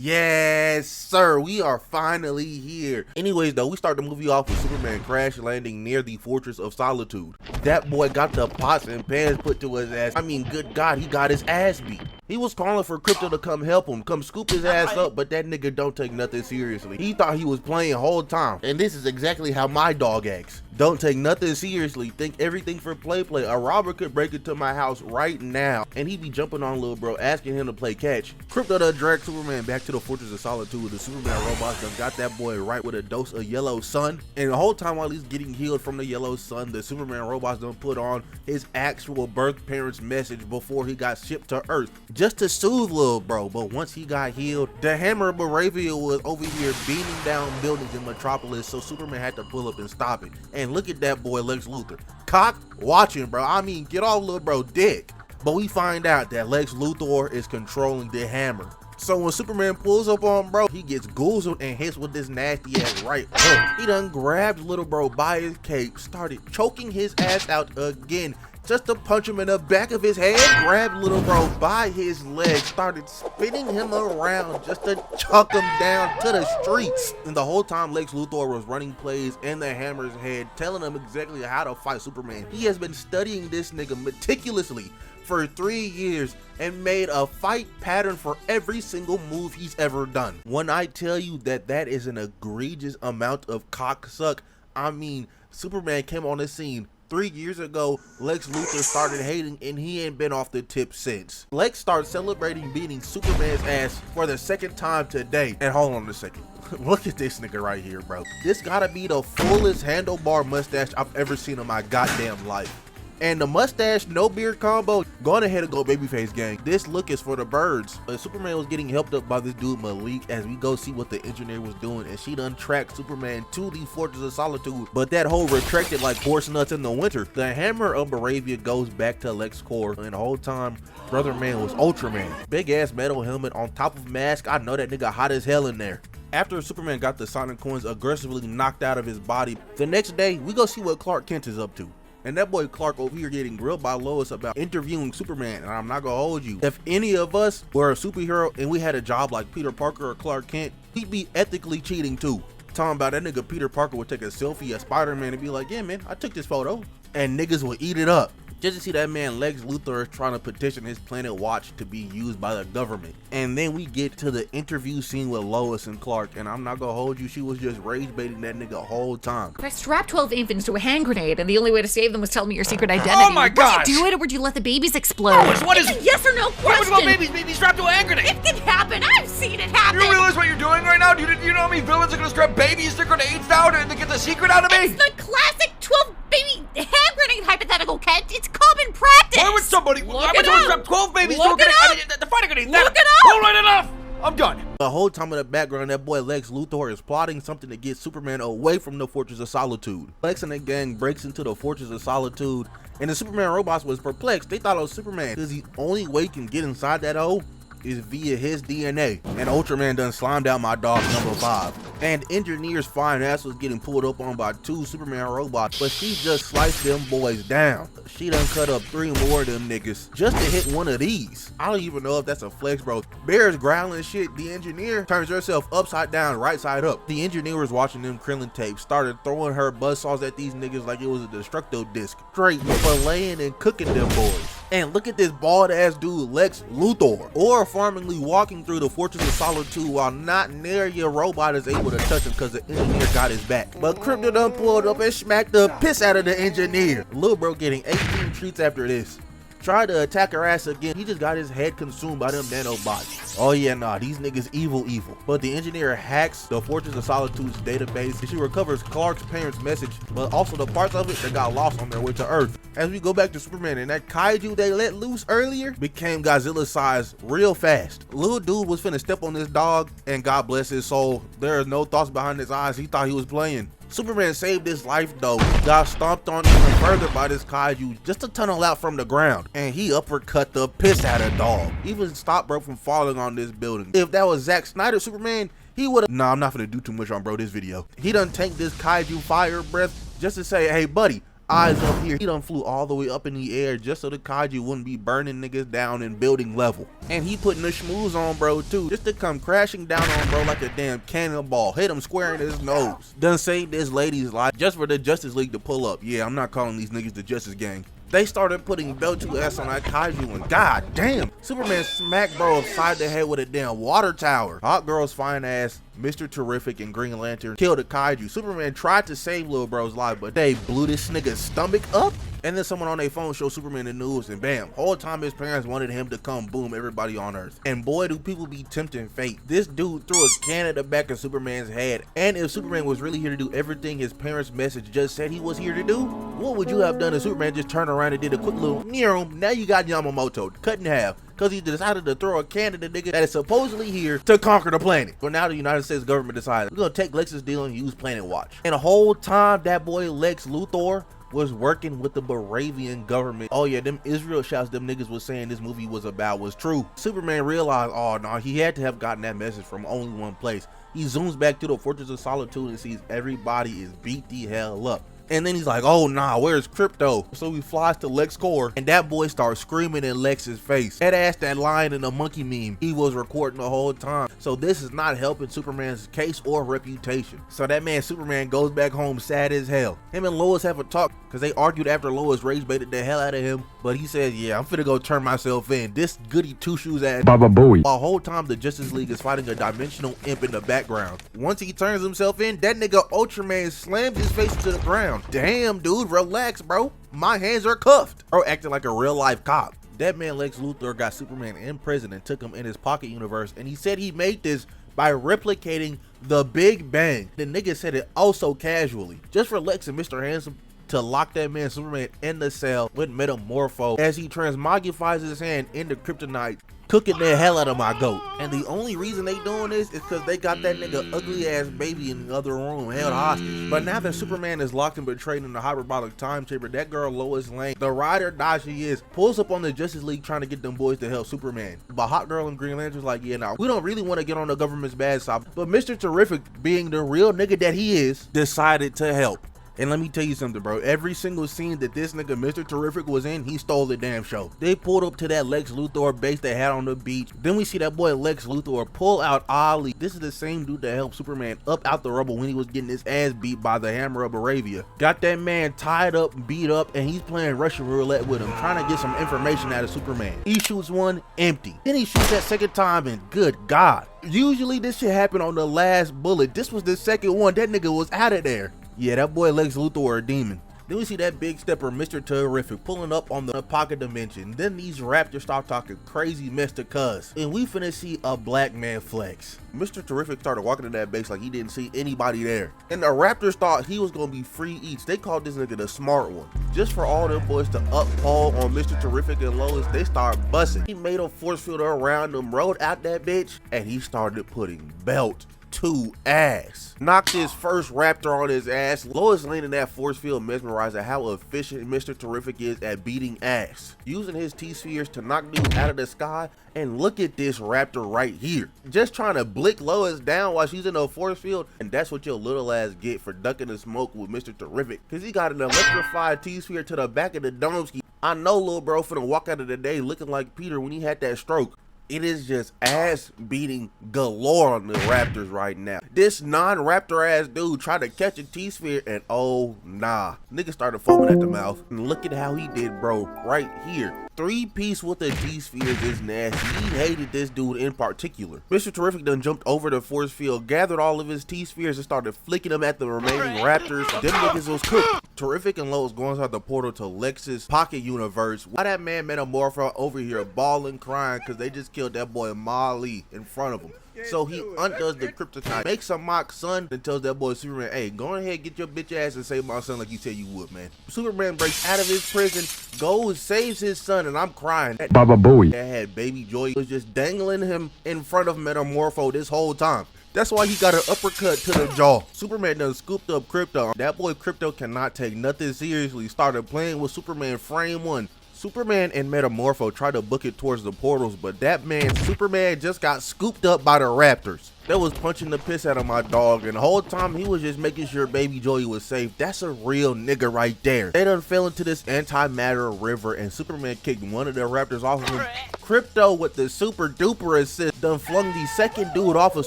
Yes, sir. We are finally here. Anyways, though, we start the movie off with Superman crash landing near the Fortress of Solitude. That boy got the pots and pans put to his ass. I mean, good God, he got his ass beat. He was calling for Crypto to come help him, come scoop his ass up, but that nigga don't take nothing seriously. He thought he was playing the whole time. And this is exactly how my dog acts. Don't take nothing seriously. Think everything for play. A robber could break into my house right now, and he be jumping on little bro, asking him to play catch. Crypto done dragged Superman back to the Fortress of Solitude. The Superman robots done got that boy right with a dose of yellow sun. And the whole time while he's getting healed from the yellow sun, the Superman robots done put on his actual birth parents' message before he got shipped to Earth, just to soothe little bro. But once he got healed, the hammer of Moravia was over here beating down buildings in Metropolis, so Superman had to pull up and stop it. And look at that boy Lex Luthor, cock watching, bro. I mean, get off little bro dick. But we find out that Lex Luthor is controlling the hammer. So when Superman pulls up on bro, he gets goozled and hits with this nasty ass right hook. He done grabbed little bro by his cape, started choking his ass out again, just to punch him in the back of his head, grabbed little bro by his leg, started spinning him around just to chuck him down to the streets. And the whole time Lex Luthor was running plays in the hammer's head, telling him exactly how to fight Superman. He has been studying this nigga meticulously for 3 years and made a fight pattern for every single move he's ever done. When I tell you that that is an egregious amount of cocksuck, I mean, Superman came on the scene 3 years ago. Lex Luthor started hating and he ain't been off the tip since. Lex started celebrating beating Superman's ass for the second time today. And hold on a second. Look at this nigga right here, bro. This gotta be the fullest handlebar mustache I've ever seen in my goddamn life. And the mustache no beard combo, go on ahead and go babyface gang. This look is for the birds. Superman was getting helped up by this dude Malik as we go see what the engineer was doing, and she done tracked Superman to the Fortress of Solitude, but that hole retracted like horse nuts in the winter. The hammer of Moravia goes back to LexCorp, and the whole time Brother Man was Ultraman. Big ass metal helmet on top of mask. I know that nigga hot as hell in there. After Superman got the Sonic coins aggressively knocked out of his body, the next day we go see what Clark Kent is up to. And that boy Clark over here getting grilled by Lois about interviewing Superman. And I'm not gonna hold you, if any of us were a superhero and we had a job like Peter Parker or Clark Kent, he'd be ethically cheating too. Talking about that nigga Peter Parker would take a selfie at Spider-Man and be like, yeah man, I took this photo. And niggas would eat it up. Just to see that man Lex Luthor trying to petition his Planet Watch to be used by the government. And then we get to the interview scene with Lois and Clark, and I'm not gonna hold you, she was just rage baiting that nigga the whole time. I strapped 12 infants to a hand grenade, and the only way to save them was tell me your secret identity. Oh my gosh! Would you do it, or would you let the babies explode? Lois, what is It's a yes or no question? What about babies strapped to a hand grenade? It can happen. I've seen it happen. You realize what you're doing right now? Do you know how many villains are gonna strap babies to grenades down and get the secret out of me? It's the classic 12 baby hand grenade hypothetical, Kent. It's common practice. Why would somebody strap 12 babies to a Look it grenade? up. The fighting grenade. Look it up. All right, enough. I'm done. The whole time in the background, that boy Lex Luthor is plotting something to get Superman away from the Fortress of Solitude. Lex and the gang breaks into the Fortress of Solitude, and the Superman robots was perplexed. They thought it was Superman, because the only way he can get inside that hole is via his DNA. And Ultraman done slimed out my dog number 5. And Engineer's fine ass was getting pulled up on by 2 Superman robots, but she just sliced them boys down. She done cut up 3 more of them niggas just to hit one of these. I don't even know if that's a flex, bro. Bear's growling shit. The Engineer turns herself upside down, right side up. The Engineer was watching them Krillin tapes, started throwing her buzzsaws at these niggas like it was a destructo disc, straight filleting and cooking them boys. And look at this bald ass dude Lex Luthor, or farmingly walking through the Fortress of Solitude while not near your robot is able to touch him because the Engineer got his back. But Crypto done pulled up and smacked the piss out of the Engineer. Lil bro getting 18 treats after this. Tried to attack her ass again. He just got his head consumed by them nanobots. Oh yeah, nah, these niggas evil. But the Engineer hacks the Fortress of Solitude's database, and she recovers Clark's parents' message, but also the parts of it that got lost on their way to Earth. As we go back to Superman, and that kaiju they let loose earlier became Godzilla size real fast. Little dude was finna step on this dog, and God bless his soul, there is no thoughts behind his eyes. He thought he was playing. Superman saved his life though, got stomped on even further by this kaiju just to tunnel out from the ground, and he uppercut the piss out of dog. Even stopped bro from falling on this building. If that was Zack Snyder Superman, he would've— nah, I'm not gonna do too much on bro this video. He done tanked this kaiju fire breath just to say, hey buddy, Eyes up here, he done flew all the way up in the air just so the kaiju wouldn't be burning niggas down in building level. And he putting the schmooze on bro too, just to come crashing down on bro like a damn cannonball, hit him square in his nose. Done saved this lady's life just for the Justice League to pull up. Yeah, I'm not calling these niggas the Justice Gang. They started putting belt to ass on that kaiju and god damn, Superman smacked bro upside the head with a damn water tower. Hot Girl's fine ass, Mr. Terrific and Green Lantern killed a kaiju. Superman tried to save little bro's life, but they blew this nigga's stomach up. And then someone on their phone showed Superman the news, and bam, whole time his parents wanted him to come boom everybody on Earth. And boy, do people be tempting fate. This dude threw a can at the back of Superman's head. And if Superman was really here to do everything his parents' message just said he was here to do, what would you have done if Superman just turned around and did a quick little now you got Yamamoto cut in half, because he decided to throw a can at the nigga that is supposedly here to conquer the planet. But now the United States government decided, we're gonna take Lex's deal and use Planet Watch. And the whole time that boy Lex Luthor was working with the Baravian government. Oh yeah, them Israel shouts them niggas was saying this movie was about was true. Superman realized, oh no, he had to have gotten that message from only one place. He zooms back to the Fortress of Solitude and sees everybody is beat the hell up. And then he's like, oh nah, where's Crypto? So he flies to LexCorp and that boy starts screaming in Lex's face. That ass, that lion in the monkey meme he was recording the whole time. So this is not helping Superman's case or reputation. So that man Superman goes back home sad as hell. Him and Lois have a talk because they argued after Lois rage baited the hell out of him. But he says, yeah, I'm finna go turn myself in. This goody two-shoes ass Baba Booey. While whole time the Justice League is fighting a dimensional imp in the background. Once he turns himself in, that nigga Ultraman slams his face to the ground. Damn, dude, relax, bro. My hands are cuffed. Bro acting like a real life cop. That man Lex Luthor got Superman in prison and took him in his pocket universe, and he said he made this by replicating the Big Bang. The nigga said it oh so casually, just for Lex and Mr. Handsome to lock that man Superman in the cell with Metamorpho as he transmogrifies his hand into kryptonite, cooking the hell out of my goat. And the only reason they doing this is because they got that nigga ugly ass baby in the other room held hostage. But now that Superman is locked and betrayed in the hyperbolic time chamber, that girl Lois Lane, the ride or die she is, pulls up on the Justice League trying to get them boys to help Superman. But Hot Girl and Green Lantern's like, yeah, nah, we don't really want to get on the government's bad side. But Mr. Terrific, being the real nigga that he is, decided to help. And let me tell you something, bro. Every single scene that this nigga Mr. Terrific was in, he stole the damn show. They pulled up to that Lex Luthor base they had on the beach. Then we see that boy Lex Luthor pull out Ollie. This is the same dude that helped Superman up out the rubble when he was getting his ass beat by the Hammer of Baravia. Got that man tied up, beat up, and he's playing Russian roulette with him, trying to get some information out of Superman. He shoots one, empty. Then he shoots that second time, and good God. Usually this shit happened on the last bullet. This was the second one. That nigga was out of there. Yeah, that boy Lex Luthor a demon. Then we see that big stepper Mr. Terrific pulling up on the pocket dimension. Then these raptors start talking crazy mess to Cuz. And we finna see a black man flex. Mr. Terrific started walking to that base like he didn't see anybody there. And the raptors thought he was gonna be free eats. They called this nigga the smart one. Just for all them boys to uphold on Mr. Terrific and Lois, they started busting. He made a force field around them, rode out that bitch, and he started putting belt to ass. Knocked his first raptor on his ass. Lois Lane in that force field mesmerized at how efficient Mr. Terrific is at beating ass, using his T-spheres to knock dudes out of the sky. And look at this raptor right here, just trying to blick Lois down while she's in a force field. And that's what your little ass get for ducking the smoke with Mr. Terrific, because he got an electrified T-sphere to the back of the domski. I know little bro finna walk out of the day looking like Peter when he had that stroke. It is just ass beating galore on the Raptors right now. This non-Raptor ass dude tried to catch a T-sphere and oh nah. Nigga started foaming at the mouth. And look at how he did, bro, right here. 3-piece with the T-spheres is nasty. He hated this dude in particular. Mr. Terrific done jumped over the force field, gathered all of his T-spheres and started flicking them at the remaining Raptors. Them niggas was cooked. Terrific and Lois going inside the portal to Lex's pocket universe. Why that man Metamorpho over here bawling, crying because they just killed that boy Molly in front of him. So he undoes the kryptonite, makes a mock son, and tells that boy Superman, hey, go ahead, get your bitch ass and save my son like you said you would, man. Superman breaks out of his prison, goes, saves his son, and I'm crying. That Baba Booey that had baby Joy was just dangling him in front of Metamorpho this whole time. That's why he got an uppercut to the jaw. Superman done scooped up Crypto. That boy Crypto cannot take nothing seriously. Started playing with Superman frame 1. Superman and Metamorpho tried to book it towards the portals, but that man, Superman, just got scooped up by the Raptors. That was punching the piss out of my dog, and the whole time he was just making sure baby Joey was safe. That's a real nigga right there. They done fell into this antimatter river, and Superman kicked one of the Raptors off of him. Crypto with the super duper assist done flung the second dude off of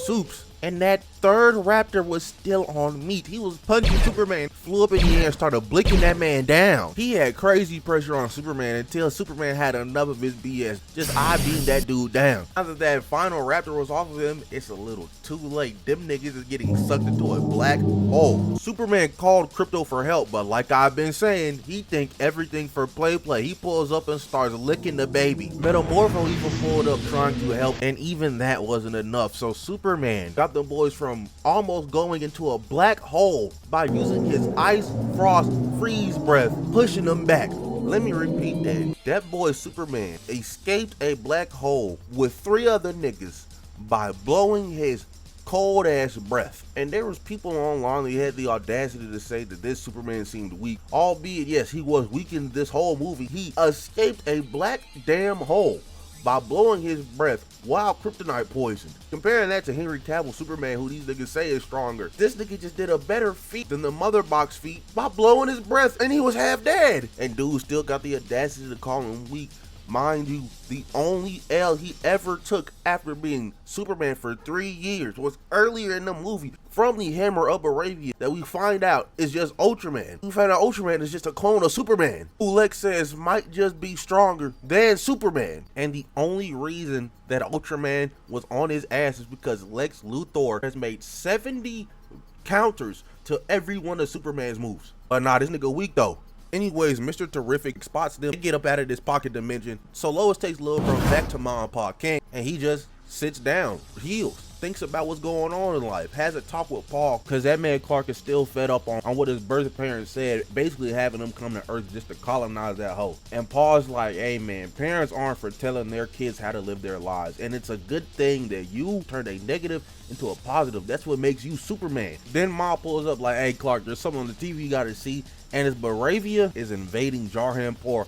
Supes. And that third Raptor was still on meat. He was punching Superman, flew up in the air and started blinking that man down. He had crazy pressure on Superman until Superman had enough of his BS. Just I-beamed that dude down. Now that that final Raptor was off of him, it's a little too late. Them niggas is getting sucked into a black hole. Superman called Crypto for help, but like I've been saying, he think everything for play. He pulls up and starts licking the baby. Metamorpho even pulled up trying to help, and even that wasn't enough. So Superman got the boys from almost going into a black hole by using his ice, frost, freeze breath, pushing them back. Let me repeat that. That boy Superman escaped a black hole with 3 other niggas by blowing his cold ass breath. And there was people online that had the audacity to say that this Superman seemed weak, albeit yes, he was weak in this whole movie. He escaped a black damn hole by blowing his breath while kryptonite poisoned. Comparing that to Henry Cavill Superman, who these niggas say is stronger, this nigga just did a better feat than the mother box feat by blowing his breath, and he was half dead. And dude still got the audacity to call him weak. Mind you, the only L he ever took after being Superman for 3 years was earlier in the movie from the hammer of Arabia that we find out is just Ultraman. We find out Ultraman is just a clone of Superman, who Lex says might just be stronger than Superman. And the only reason that Ultraman was on his ass is because Lex Luthor has made 70 counters to every one of Superman's moves. But nah, this nigga weak though. Anyways, Mr. Terrific spots them to get up out of this pocket dimension. So Lois takes Lil Bro back to Mom and Pa King, and he just sits down, heals, thinks about what's going on in life, has a talk with Paul, because that man Clark is still fed up on what his birth parents said, basically having him come to Earth just to colonize that hole. And Paul's like, hey man, parents aren't for telling their kids how to live their lives, and it's a good thing that you turned a negative into a positive. That's what makes you Superman. Then Mom pulls up like, hey Clark, there's something on the TV you gotta see, and it's Baravia is invading Jarhanpur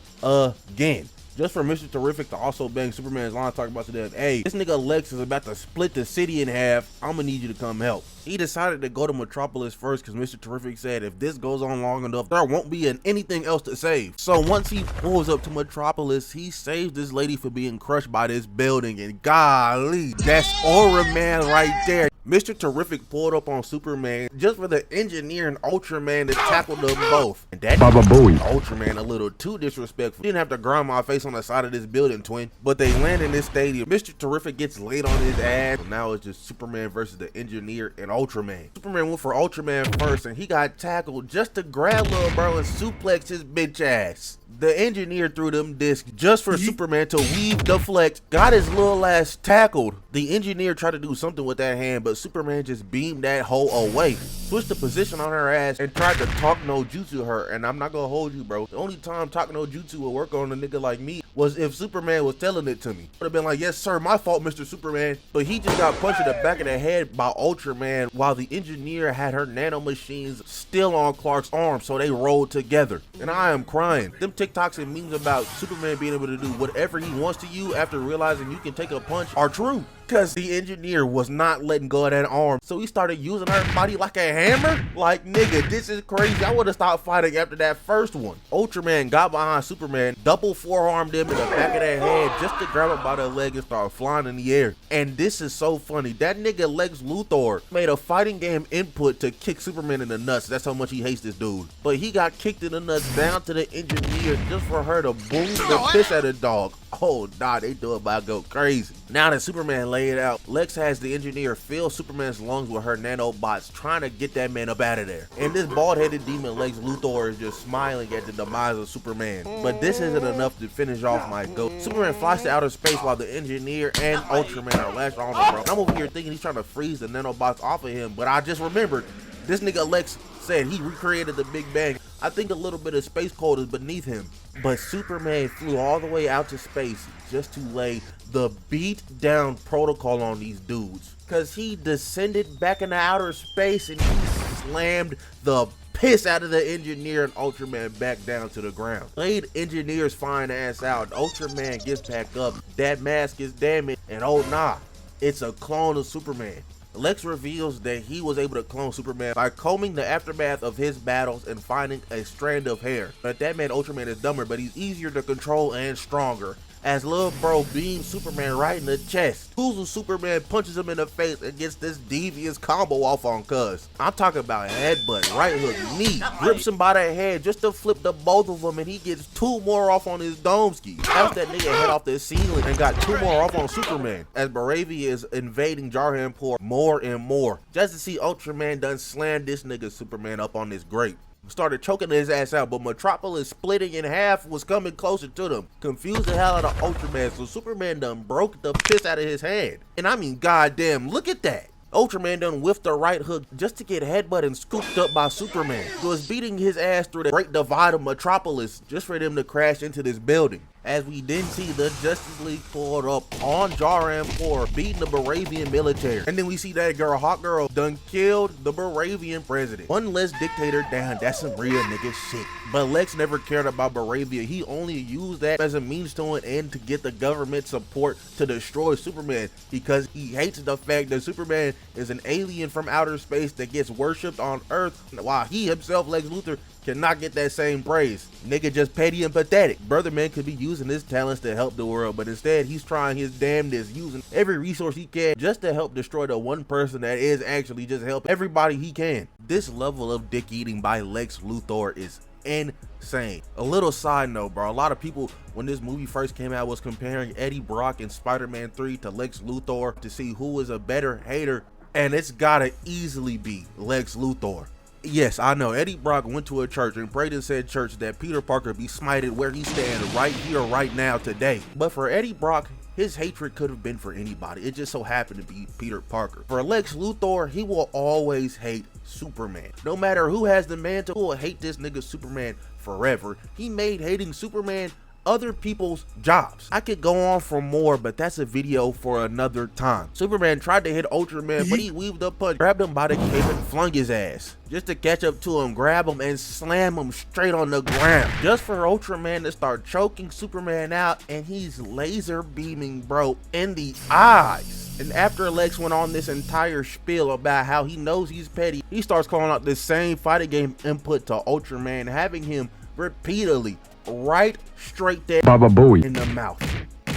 again. Just for Mr. Terrific to also bang Superman's line talking about to them, hey, this nigga Lex is about to split the city in half. I'm gonna need you to come help. He decided to go to Metropolis first because Mr. Terrific said if this goes on long enough, there won't be anything else to save. So once he pulls up to Metropolis, he saves this lady for being crushed by this building, and golly, that's Ultraman right there. Mr. Terrific pulled up on Superman just for the engineer and Ultraman to tackle them both. And that Ultraman a little too disrespectful. Didn't have to grind my face on the side of this building, twin. But they land in this stadium. Mr. Terrific gets laid on his ass. So now it's just Superman versus the engineer and Ultraman. Superman went for Ultraman first, and he got tackled just to grab Lil Bro and suplex his bitch ass. The engineer threw them discs just for Superman to weave, deflect, got his little ass tackled. The engineer tried to do something with that hand, but Superman just beamed that hoe away, switched the position on her ass, and tried to talk no jutsu her. And I'm not gonna hold you, bro. The only time talk no jutsu would work on a nigga like me was if Superman was telling it to me. Would have been like, yes sir, my fault, Mr. Superman. But he just got punched in the back of the head by Ultraman while the engineer had her nanomachines still on Clark's arm, so they rolled together. And I am crying. Them TikToks and memes about Superman being able to do whatever he wants to you after realizing you can take a punch are true. Because the engineer was not letting go of that arm, so he started using her body like a hammer. Like, nigga, this is crazy. I would have stopped fighting after that first one. Ultraman got behind Superman, double forearmed him in the back of that head just to grab him by the leg and start flying in the air. And this is so funny. That nigga Lex Luthor made a fighting game input to kick Superman in the nuts. That's how much he hates this dude. But he got kicked in the nuts down to the engineer just for her to boom the piss at a dog. Oh, nah, they do it about go crazy. Now that Superman laid out, Lex has the engineer fill Superman's lungs with her nanobots, trying to get that man up out of there. And this bald-headed demon Lex Luthor is just smiling at the demise of Superman. But this isn't enough to finish off my goat. Superman flies to outer space while the engineer and Ultraman are lashed on him, bro. And I'm over here thinking he's trying to freeze the nanobots off of him, but I just remembered this nigga Lex said he recreated the Big Bang. I think a little bit of space cold is beneath him. But Superman flew all the way out to space just to lay the beat down protocol on these dudes. Cause he descended back into outer space and he slammed the piss piss out of the engineer, and Ultraman back down to the ground. Blade engineers fine ass out. Ultraman gets back up. That mask is damaged, and oh nah, it's a clone of Superman. Lex reveals that he was able to clone Superman by combing the aftermath of his battles and finding a strand of hair. But that man Ultraman is dumber, but he's easier to control and stronger. As Lil Bro beams Superman right in the chest, Kuzu Superman punches him in the face and gets this devious combo off on Cuz. I'm talking about headbutt, right hook, knee, grips him by the head just to flip the both of them, and he gets 2 more off on his dome ski. Bounced that nigga head off the ceiling and got 2 more off on Superman. As Baravia is invading Jarhanpur more and more, just to see Ultraman done slam this nigga Superman up on this grate. Started choking his ass out, but Metropolis splitting in half was coming closer to them. Confused the hell out of Ultraman, so Superman done broke the piss out of his hand. And I mean, goddamn, look at that. Ultraman done whiffed the right hook just to get headbutt and scooped up by Superman, who was beating his ass through the great divide of Metropolis just for them to crash into this building. As we then see the Justice League pulled up on Jarhanpur, beating the Baravian military. And then we see that girl, Hawk Girl, done killed the Baravian president. One less dictator down, that's some real nigga shit. But Lex never cared about Baravia. He only used that as a means to an end to get the government support to destroy Superman, because he hates the fact that Superman is an alien from outer space that gets worshipped on Earth, while he himself, Lex Luthor, cannot get that same praise. Nigga just petty and pathetic. Brother man could be using his talents to help the world, but instead he's trying his damnedest, using every resource he can just to help destroy the one person that is actually just helping everybody he can. This level of dick eating by Lex Luthor is insane. A little side note, bro, a lot of people when this movie first came out was comparing Eddie Brock in Spider-Man 3 to Lex Luthor to see who is a better hater, and it's gotta easily be Lex Luthor. Yes, I know Eddie Brock went to a church and prayed in said church that Peter Parker be smited where he stands right here, right now, today. But for Eddie Brock, his hatred could have been for anybody. It just so happened to be Peter Parker. For Lex Luthor, he will always hate Superman. No matter who has the mantle, he will hate this nigga Superman forever. He made hating Superman other people's jobs. I could go on for more, but that's a video for another time. Superman tried to hit Ultraman, but he weaved up punch, grabbed him by the cape and flung his ass just to catch up to him, grab him and slam him straight on the ground, just for Ultraman to start choking Superman out, and he's laser beaming bro in the eyes. And after Lex went on this entire spiel about how he knows he's petty, he starts calling out the same fighting game input to Ultraman, having him repeatedly right straight there Baba Booey in the mouth.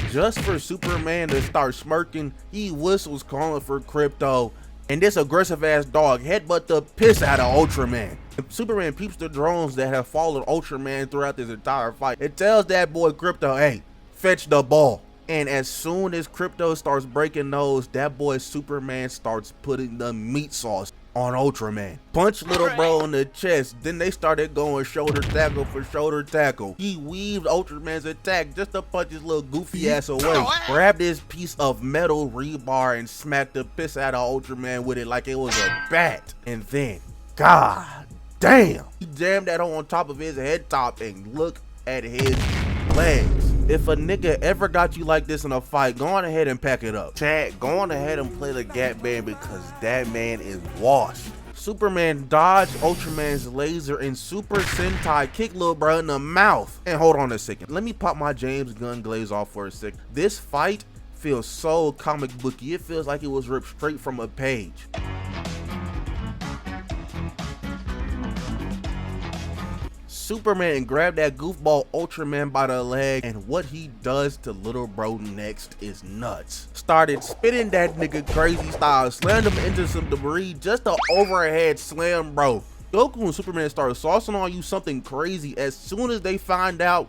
Just for Superman to start smirking, he whistles calling for Crypto, and this aggressive ass dog headbutt the piss out of Ultraman. Superman peeps the drones that have followed Ultraman throughout this entire fight. It tells that boy Crypto, hey, fetch the ball. And as soon as Crypto starts breaking those, that boy Superman starts putting the meat sauce on Ultraman. Punch little bro in the chest, then they started going shoulder tackle for shoulder tackle. He weaved Ultraman's attack just to punch his little goofy ass away. Grabbed this piece of metal rebar and smacked the piss out of Ultraman with it like it was a bat. And then, god damn, he jammed that on top of his head top, and look at his legs. If a nigga ever got you like this in a fight, go on ahead and pack it up. Chat, go on ahead and play the Gap Band, because that man is washed. Superman dodged Ultraman's laser and Super Sentai kicked Lil Bro in the mouth. And hold on a second, let me pop my James Gunn glaze off for a second. This fight feels so comic booky. It feels like it was ripped straight from a page. Superman grabbed that goofball Ultraman by the leg, and what he does to little bro next is nuts. Started spitting that nigga crazy style, slammed him into some debris, just a overhead slam bro. Goku and Superman started saucing on you something crazy as soon as they find out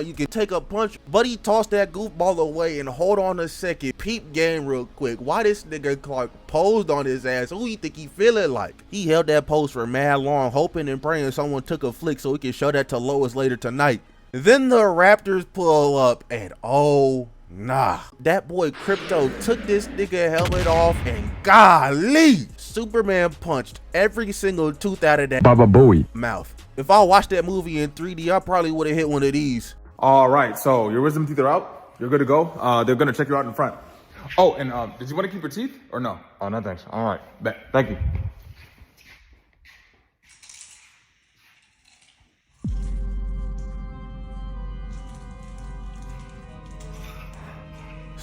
you can take a punch. But he tossed that goofball away, and hold on a second, peep game real quick. Why this nigga Clark posed on his ass? Who you think he feeling like? He held that pose for mad long, hoping and praying someone took a flick so he can show that to Lois later tonight. Then the Raptors pull up, and oh nah, that boy Crypto took this nigga helmet off, and golly, Superman punched every single tooth out of that Baba Booey mouth. If I watched that movie in 3D, I probably would have hit one of these. All right, so your wisdom teeth are out. You're good to go. They're gonna check you out in front. Oh, and did you want to keep your teeth or no? Oh, no thanks. All right, bet. Thank you.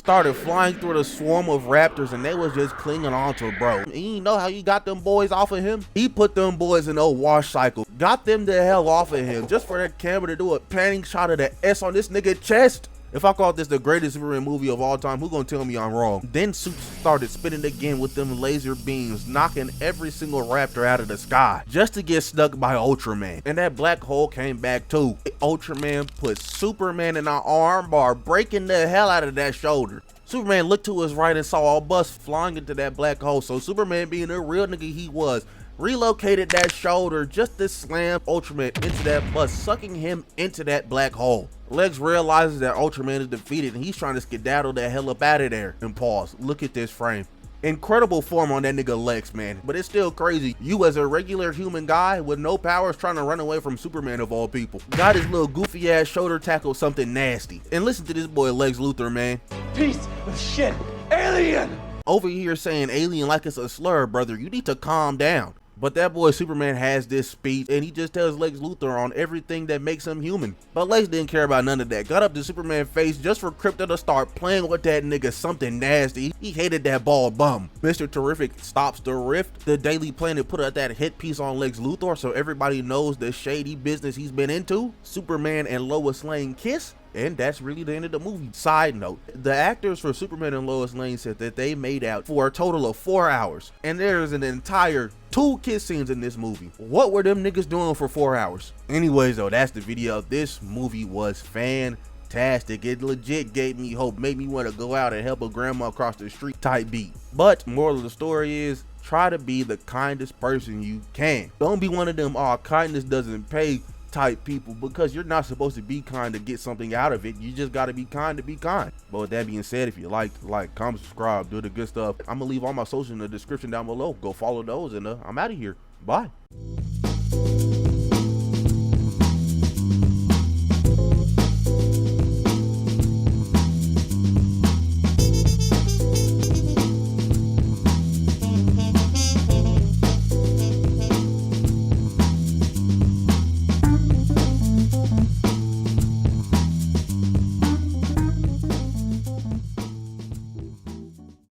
started flying through the swarm of raptors and they was just clinging on to bro. And you know how you got them boys off of him? He put them boys in a wash cycle, got them the hell off of him just for that camera to do a panning shot of the S on this nigga chest. If I call this the greatest Superman movie of all time, who gonna tell me I'm wrong? Then Suit started spinning again with them laser beams, knocking every single raptor out of the sky, just to get stuck by Ultraman. And that black hole came back too. Ultraman put Superman in an arm bar, breaking the hell out of that shoulder. Superman looked to his right and saw a bus flying into that black hole, so Superman, being the real nigga he was, relocated that shoulder just to slam Ultraman into that bus, sucking him into that black hole. Lex realizes that Ultraman is defeated and he's trying to skedaddle the hell up out of there. And pause, look at this frame. Incredible form on that nigga Lex, man, but it's still crazy. You as a regular human guy with no powers trying to run away from Superman of all people. Got his little goofy ass shoulder tackle something nasty. And listen to this boy Lex Luthor, man. Piece of shit, alien! Over here saying alien like it's a slur, brother. You need to calm down. But that boy Superman has this speech and he just tells Lex Luthor on everything that makes him human. But Lex didn't care about none of that. Got up to Superman's face just for Krypto to start playing with that nigga something nasty. He hated that bald bum. Mr. Terrific stops the rift. The Daily Planet put out that hit piece on Lex Luthor so everybody knows the shady business he's been into. Superman and Lois Lane kiss. And that's really the end of the movie. Side note, the actors for Superman and Lois Lane said that they made out for a total of 4 hours. And there's an entire 2 kiss scenes in this movie. What were them niggas doing for 4 hours? Anyways though, that's the video. This movie was fantastic. It legit gave me hope, made me want to go out and help a grandma across the street type beat. But moral of the story is, try to be the kindest person you can. Don't be one of them kindness doesn't pay type people, because you're not supposed to be kind to get something out of it. You just got to be kind to be kind. But with that being said, if you like, comment, subscribe, do the good stuff. I'm gonna leave all my socials in the description down below. Go follow those, and I'm out of here. Bye.